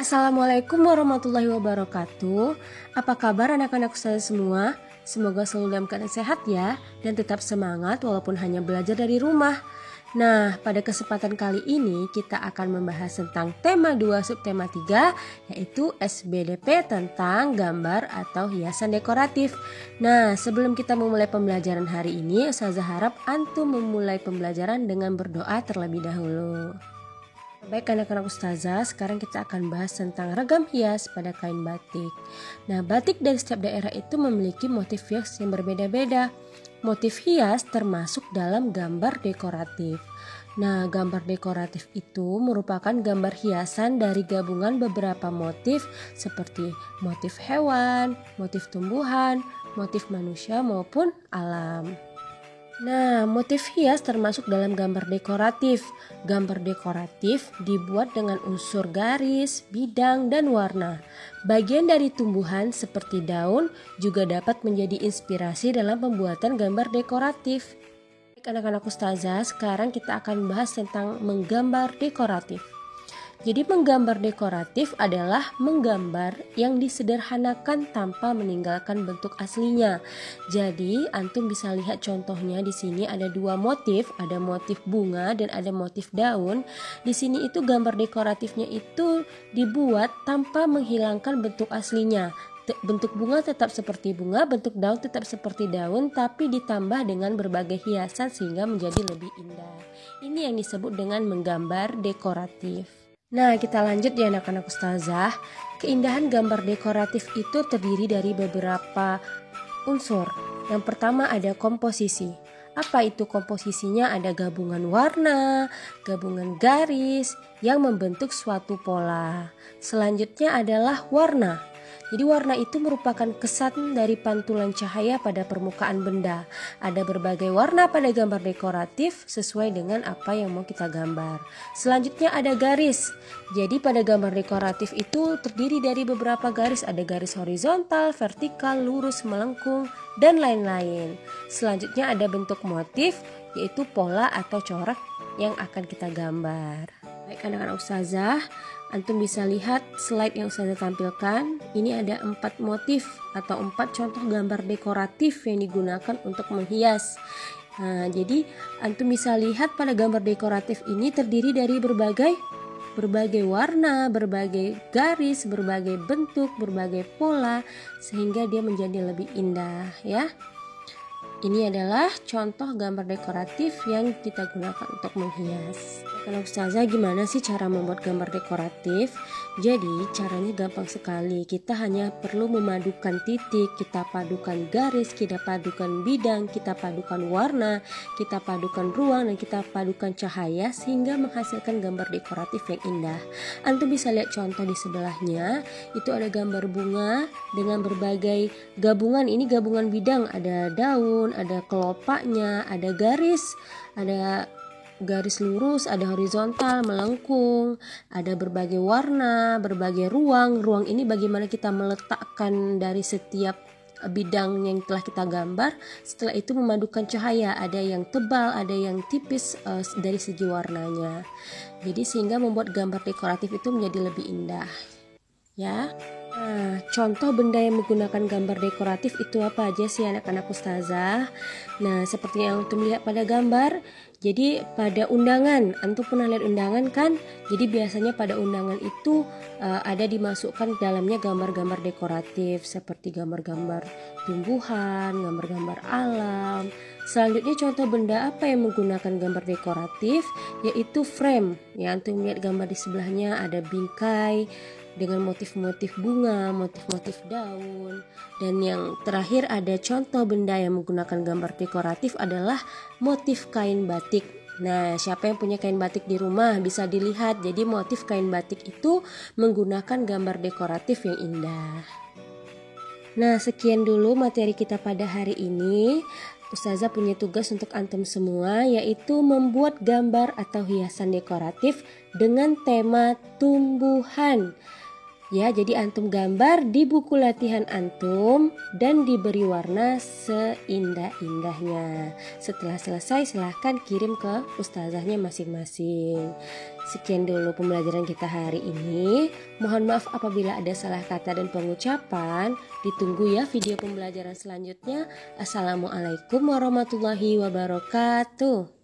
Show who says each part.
Speaker 1: Assalamualaikum warahmatullahi wabarakatuh. Apa kabar anak-anak saya semua? Semoga selalu dalam keadaan sehat ya, dan tetap semangat walaupun hanya belajar dari rumah. Nah, pada kesempatan kali ini kita akan membahas tentang tema 2 subtema 3, yaitu SBDP tentang gambar atau hiasan dekoratif. Nah, sebelum kita memulai pembelajaran hari ini, saya harap antum memulai pembelajaran dengan berdoa terlebih dahulu. Baik anak-anak ustazah, sekarang kita akan bahas tentang ragam hias pada kain batik. Nah, batik dari setiap daerah itu memiliki motif hias yang berbeda-beda. Motif hias termasuk dalam gambar dekoratif. Nah, gambar dekoratif itu merupakan gambar hiasan dari gabungan beberapa motif seperti motif hewan, motif tumbuhan, motif manusia maupun alam. Nah, motif hias termasuk dalam gambar dekoratif. Gambar dekoratif dibuat dengan unsur garis, bidang, dan warna. Bagian dari tumbuhan seperti daun juga dapat menjadi inspirasi dalam pembuatan gambar dekoratif. Anak-anak ustazah, sekarang kita akan bahas tentang menggambar dekoratif. Jadi menggambar dekoratif adalah menggambar yang disederhanakan tanpa meninggalkan bentuk aslinya. Jadi antum bisa lihat contohnya di sini ada dua motif, ada motif bunga dan ada motif daun. Di sini itu gambar dekoratifnya itu dibuat tanpa menghilangkan bentuk aslinya. Bentuk bunga tetap seperti bunga, bentuk daun tetap seperti daun, tapi ditambah dengan berbagai hiasan sehingga menjadi lebih indah. Ini yang disebut dengan menggambar dekoratif. Nah, kita lanjut ya anak-anak ustazah. Keindahan gambar dekoratif itu terdiri dari beberapa unsur. Yang pertama ada komposisi. Apa itu komposisinya? Ada gabungan warna, gabungan garis yang membentuk suatu pola. Selanjutnya adalah warna. Jadi warna itu merupakan kesan dari pantulan cahaya pada permukaan benda. Ada berbagai warna pada gambar dekoratif sesuai dengan apa yang mau kita gambar. Selanjutnya ada garis. Jadi pada gambar dekoratif itu terdiri dari beberapa garis. Ada garis horizontal, vertikal, lurus, melengkung, dan lain-lain. Selanjutnya ada bentuk motif, yaitu pola atau corak yang akan kita gambar. Baik anak-anak ustazah, antum bisa lihat slide yang saya tampilkan. Ini ada 4 motif atau 4 contoh gambar dekoratif yang digunakan untuk menghias. Nah, jadi antum bisa lihat pada gambar dekoratif ini terdiri dari berbagai warna, berbagai garis, berbagai bentuk, berbagai pola, sehingga dia menjadi lebih indah ya. Ini adalah contoh gambar dekoratif yang kita gunakan untuk menghias. Kalau ustazah, gimana sih cara membuat gambar dekoratif? Jadi caranya gampang sekali. Kita hanya perlu memadukan titik, kita padukan garis, kita padukan bidang, kita padukan warna, kita padukan ruang, dan kita padukan cahaya sehingga menghasilkan gambar dekoratif yang indah. Antum bisa lihat contoh di sebelahnya. Itu ada gambar bunga dengan berbagai gabungan. Ini gabungan bidang, ada daun, ada kelopaknya, ada garis lurus, ada horizontal, melengkung, ada berbagai warna, berbagai ruang. Ruang ini bagaimana kita meletakkan dari setiap bidang yang telah kita gambar. Setelah itu memadukan cahaya, ada yang tebal, ada yang tipis dari segi warnanya. Jadi sehingga membuat gambar dekoratif itu menjadi lebih indah ya. Nah, contoh benda yang menggunakan gambar dekoratif itu apa aja sih anak-anak ustazah? Nah, seperti yang antum lihat pada gambar. Jadi pada undangan, antum pernah lihat undangan kan? Jadi biasanya pada undangan itu ada dimasukkan dalamnya gambar-gambar dekoratif seperti gambar-gambar tumbuhan, gambar-gambar alam. Selanjutnya contoh benda apa yang menggunakan gambar dekoratif, yaitu frame. Ya, antum lihat gambar di sebelahnya ada bingkai dengan motif-motif bunga, motif-motif daun. Dan yang terakhir ada contoh benda yang menggunakan gambar dekoratif adalah motif kain batik. Nah, siapa yang punya kain batik di rumah bisa dilihat. Jadi motif kain batik itu menggunakan gambar dekoratif yang indah. Nah, sekian dulu materi kita pada hari ini. Ustazah punya tugas untuk antum semua, yaitu membuat gambar atau hiasan dekoratif dengan tema tumbuhan. Ya, jadi antum gambar di buku latihan antum dan diberi warna seindah-indahnya. Setelah selesai silahkan kirim ke ustazahnya masing-masing. Sekian dulu pembelajaran kita hari ini. Mohon maaf apabila ada salah kata dan pengucapan. Ditunggu ya video pembelajaran selanjutnya. Assalamualaikum warahmatullahi wabarakatuh.